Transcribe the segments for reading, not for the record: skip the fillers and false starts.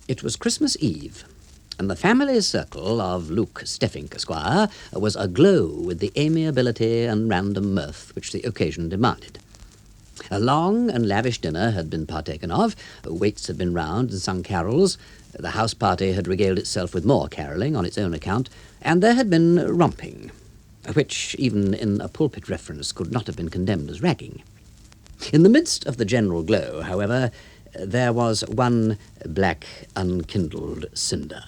It was Christmas Eve, and the family circle of Luke Steffink, Esquire, was aglow with the amiability and random mirth which the occasion demanded. A long and lavish dinner had been partaken of, waits had been round and sung carols, the house party had regaled itself with more carolling on its own account, and there had been romping, which, even in a pulpit reference, could not have been condemned as ragging. In the midst of the general glow, however, there was one black, unkindled cinder.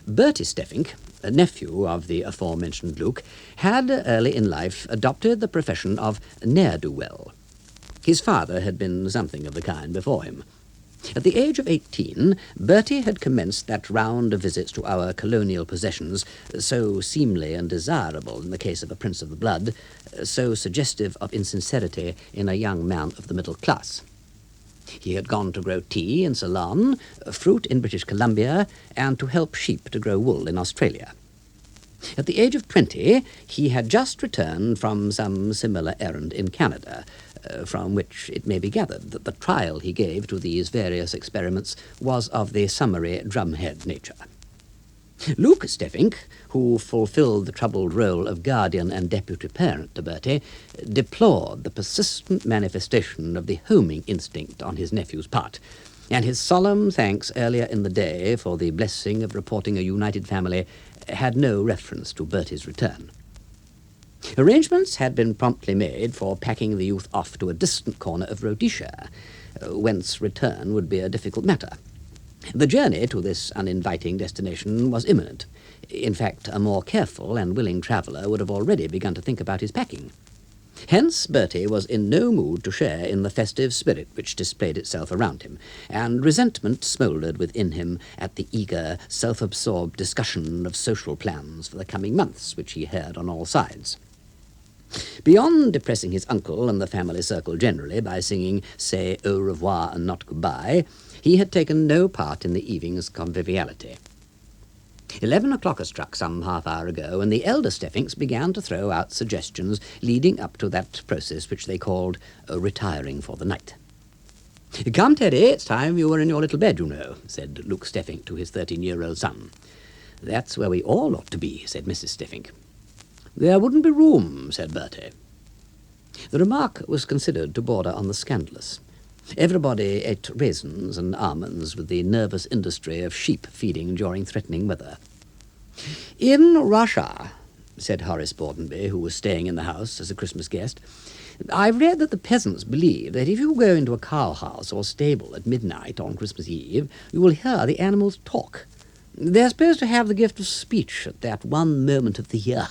Bertie Steffink, a nephew of the aforementioned Luke, had early in life adopted the profession of ne'er-do-well. His father had been something of the kind before him. At the age of 18, Bertie had commenced that round of visits to our colonial possessions, so seemly and desirable in the case of a prince of the blood, so suggestive of insincerity in a young man of the middle class. He had gone to grow tea in Ceylon, fruit in British Columbia, and to help sheep to grow wool in Australia. At the age of 20, he had just returned from some similar errand in Canada, from which it may be gathered that the trial he gave to these various experiments was of the summary drumhead nature. Luke Steffink, who fulfilled the troubled role of guardian and deputy parent to Bertie, deplored the persistent manifestation of the homing instinct on his nephew's part, and his solemn thanks earlier in the day for the blessing of reporting a united family had no reference to Bertie's return. Arrangements had been promptly made for packing the youth off to a distant corner of Rhodesia, whence return would be a difficult matter. The journey to this uninviting destination was imminent. In fact, a more careful and willing traveller would have already begun to think about his packing. Hence, Bertie was in no mood to share in the festive spirit which displayed itself around him, and resentment smouldered within him at the eager, self-absorbed discussion of social plans for the coming months which he heard on all sides. Beyond depressing his uncle and the family circle generally by singing "Say au revoir and not goodbye," he had taken no part in the evening's conviviality. 11 o'clock had struck some half-hour ago, and the elder Steffinks began to throw out suggestions leading up to that process which they called retiring for the night. "Come, Teddy, it's time you were in your little bed, you know," said Luke Steffink to his 13-year-old son. "That's where we all ought to be," said Mrs. Steffink. "There wouldn't be room," said Bertie. The remark was considered to border on the scandalous. Everybody ate raisins and almonds with the nervous industry of sheep feeding during threatening weather. "In Russia," said Horace Bordenby, who was staying in the house as a Christmas guest, "I've read that the peasants believe that if you go into a cowhouse or stable at midnight on Christmas Eve, you will hear the animals talk. They're supposed to have the gift of speech at that one moment of the year."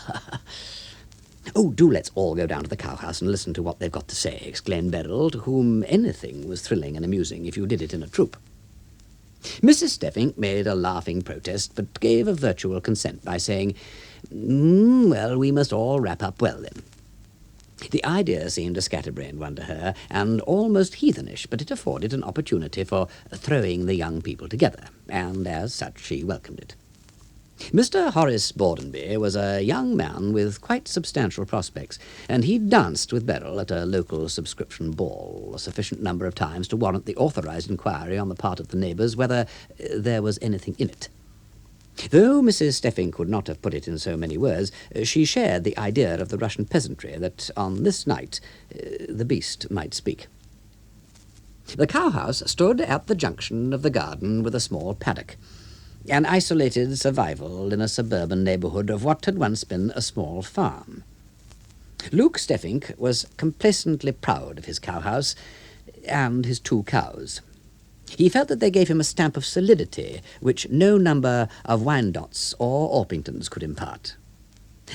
"Oh, do let's all go down to the cowhouse and listen to what they've got to say," exclaimed Beryl, to whom anything was thrilling and amusing if you did it in a troop. Mrs. Steffink made a laughing protest, but gave a virtual consent by saying, "Well, we must all wrap up well, then." The idea seemed a scatterbrained one to her, and almost heathenish, but it afforded an opportunity for throwing the young people together, and as such she welcomed it. Mr. Horace Bordenby was a young man with quite substantial prospects, and he danced with Beryl at a local subscription ball a sufficient number of times to warrant the authorized inquiry on the part of the neighbours whether there was anything in it. Though Mrs. Steffink would not have put it in so many words, she shared the idea of the Russian peasantry that on this night the beast might speak. The cowhouse stood at the junction of the garden with a small paddock, an isolated survival in a suburban neighbourhood of what had once been a small farm. Luke Steffink was complacently proud of his cowhouse and his 2 cows. He felt that they gave him a stamp of solidity which no number of Wyandottes or Orpingtons could impart.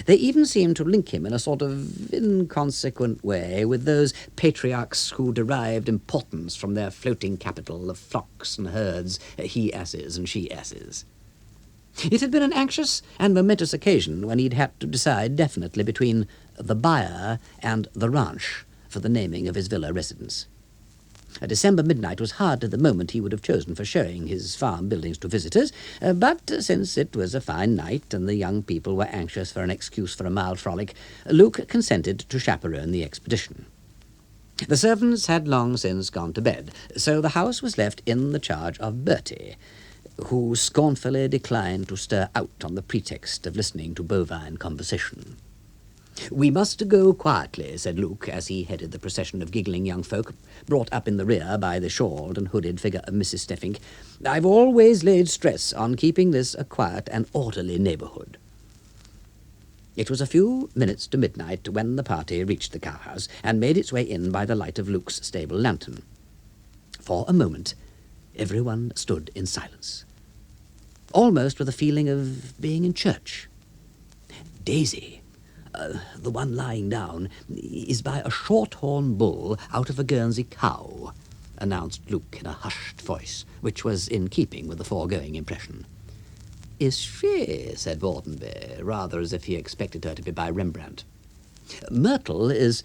They even seemed to link him in a sort of inconsequent way with those patriarchs who derived importance from their floating capital of flocks and herds, he-asses and she-asses. It had been an anxious and momentous occasion when he'd had to decide definitely between the buyer and the ranch for the naming of his villa residence. A December midnight was hardly the moment he would have chosen for showing his farm buildings to visitors, but since it was a fine night and the young people were anxious for an excuse for a mild frolic, Luke consented to chaperone the expedition. The servants had long since gone to bed, so the house was left in the charge of Bertie, who scornfully declined to stir out on the pretext of listening to bovine conversation. "We must go quietly," said Luke, as he headed the procession of giggling young folk, brought up in the rear by the shawled and hooded figure of Mrs. Steffink. "I've always laid stress on keeping this a quiet and orderly neighbourhood." It was a few minutes to midnight when the party reached the cowhouse and made its way in by the light of Luke's stable lantern. For a moment, everyone stood in silence, almost with a feeling of being in church. "Daisy, the one lying down, is by a shorthorn bull out of a Guernsey cow," announced Luke in a hushed voice, which was in keeping with the foregoing impression. "Is she?" said Bordenby, rather as if he expected her to be by Rembrandt. Myrtle's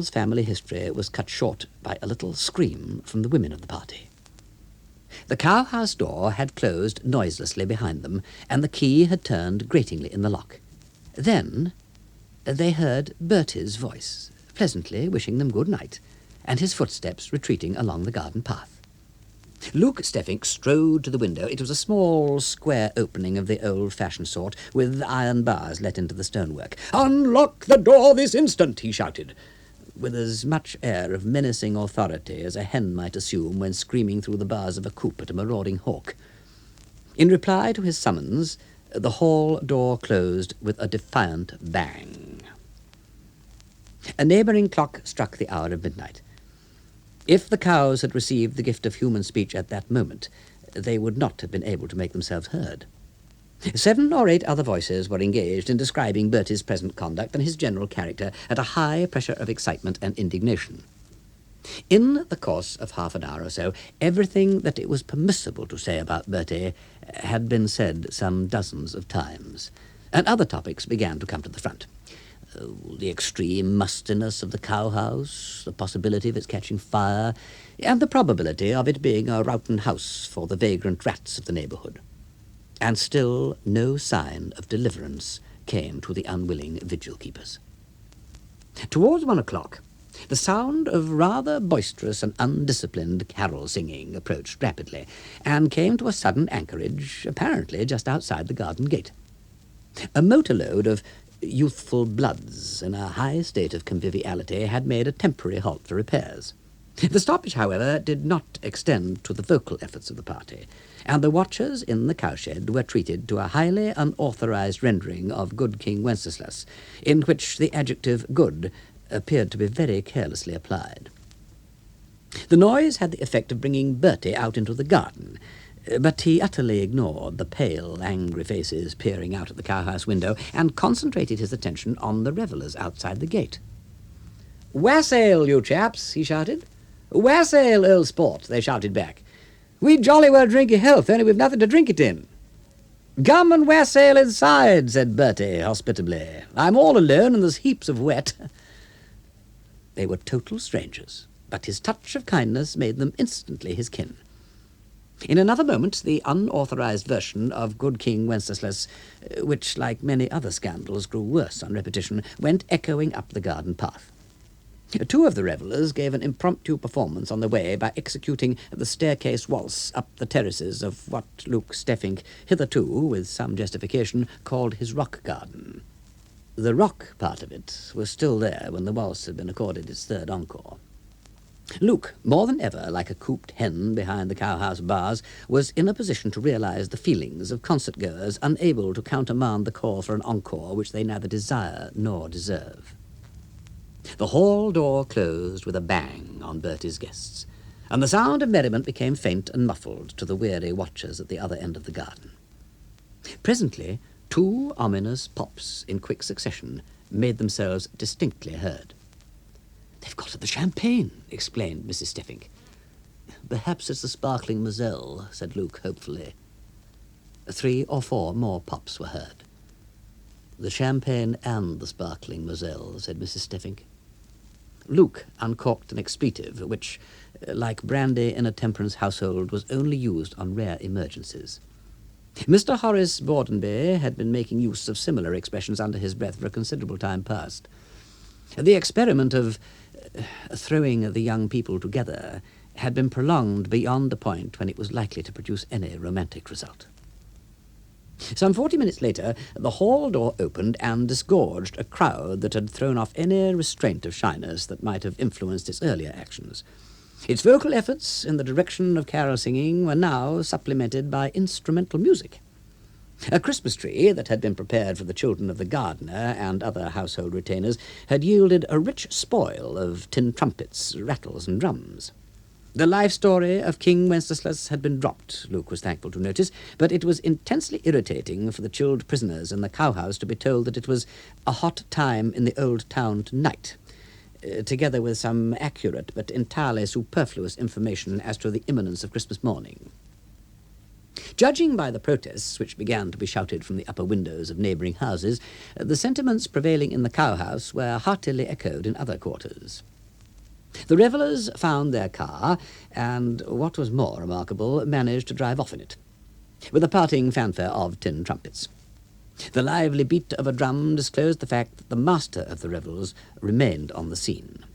family history was cut short by a little scream from the women of the party. The cowhouse door had closed noiselessly behind them, and the key had turned gratingly in the lock. Then they heard Bertie's voice, pleasantly wishing them good night, and his footsteps retreating along the garden path. Luke Steffink strode to the window. It was a small, square opening of the old-fashioned sort, with iron bars let into the stonework. "Unlock the door this instant!" he shouted, with as much air of menacing authority as a hen might assume when screaming through the bars of a coop at a marauding hawk. In reply to his summons, the hall door closed with a defiant bang. A neighbouring clock struck the hour of midnight. If the cows had received the gift of human speech at that moment, they would not have been able to make themselves heard. 7 or 8 other voices were engaged in describing Bertie's present conduct and his general character at a high pressure of excitement and indignation. In the course of half an hour or so, everything that it was permissible to say about Bertie had been said some dozens of times, and other topics began to come to the front. The extreme mustiness of the cowhouse, the possibility of its catching fire, and the probability of it being a rotten house for the vagrant rats of the neighbourhood. And still no sign of deliverance came to the unwilling vigil-keepers. Towards 1 o'clock, the sound of rather boisterous and undisciplined carol-singing approached rapidly, and came to a sudden anchorage, apparently just outside the garden gate. A motorload of youthful bloods in a high state of conviviality had made a temporary halt for repairs. The stoppage, however, did not extend to the vocal efforts of the party, and the watchers in the cowshed were treated to a highly unauthorized rendering of Good King Wenceslas, in which the adjective good appeared to be very carelessly applied. The noise had the effect of bringing Bertie out into the garden, but he utterly ignored the pale, angry faces peering out at the cowhouse window and concentrated his attention on the revellers outside the gate. "Wassail, you chaps!" he shouted. "Wassail, old sport!" they shouted back. "We jolly well drink your health, only we've nothing to drink it in." "Come and wassail inside," said Bertie hospitably. "I'm all alone and there's heaps of wet." They were total strangers, but his touch of kindness made them instantly his kin. In another moment, the unauthorized version of Good King Wenceslas, which, like many other scandals, grew worse on repetition, went echoing up the garden path. 2 of the revellers gave an impromptu performance on the way by executing the staircase waltz up the terraces of what Luke Steffink, hitherto, with some justification, called his rock garden. The rock part of it was still there when the waltz had been accorded its 3rd encore. Luke, more than ever like a cooped hen behind the cowhouse bars, was in a position to realize the feelings of concert-goers unable to countermand the call for an encore which they neither desire nor deserve. The hall door closed with a bang on Bertie's guests, and the sound of merriment became faint and muffled to the weary watchers at the other end of the garden. Presently, 2 ominous pops in quick succession made themselves distinctly heard. "They've got at the champagne," explained Mrs. Steffink. "Perhaps it's the sparkling Moselle," said Luke hopefully. 3 or 4 more pops were heard. "The champagne and the sparkling Moselle," said Mrs. Steffink. Luke uncorked an expletive which, like brandy in a temperance household, was only used on rare emergencies. Mr. Horace Bordenby had been making use of similar expressions under his breath for a considerable time past. The experiment of throwing the young people together had been prolonged beyond the point when it was likely to produce any romantic result. Some 40 minutes later, the hall door opened and disgorged a crowd that had thrown off any restraint of shyness that might have influenced its earlier actions. Its vocal efforts in the direction of carol singing were now supplemented by instrumental music. A Christmas tree that had been prepared for the children of the gardener and other household retainers had yielded a rich spoil of tin trumpets, rattles, and drums. The life story of King Wenceslas had been dropped, Luke was thankful to notice, but it was intensely irritating for the chilled prisoners in the cowhouse to be told that it was a hot time in the old town tonight, together with some accurate but entirely superfluous information as to the imminence of Christmas morning. Judging by the protests which began to be shouted from the upper windows of neighbouring houses, the sentiments prevailing in the cowhouse were heartily echoed in other quarters. The revellers found their car, and, what was more remarkable, managed to drive off in it, with a parting fanfare of tin trumpets. The lively beat of a drum disclosed the fact that the master of the revels remained on the scene.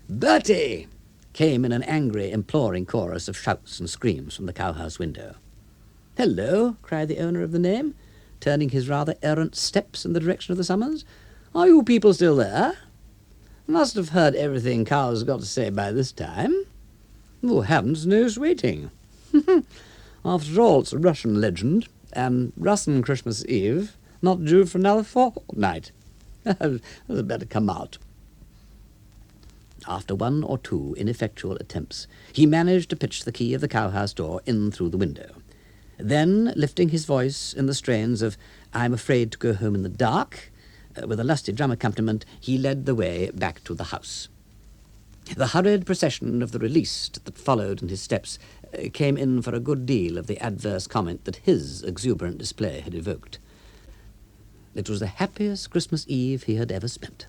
"Bertie!" came in an angry, imploring chorus of shouts and screams from the cowhouse window. "Hello!" cried the owner of the name, turning his rather errant steps in the direction of the summons. "Are you people still there? Must have heard everything cows got to say by this time. Oh, heavens knows waiting. After all, it's a Russian legend, and Russian Christmas Eve not due for another fortnight. I'd better come out." After one or two ineffectual attempts, he managed to pitch the key of the cowhouse door in through the window. Then, lifting his voice in the strains of "I'm afraid to go home in the dark," with a lusty drum accompaniment, he led the way back to the house. The hurried procession of the released that followed in his steps came in for a good deal of the adverse comment that his exuberant display had evoked. It was the happiest Christmas Eve he had ever spent.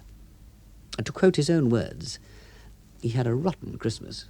To quote his own words, he had a rotten Christmas.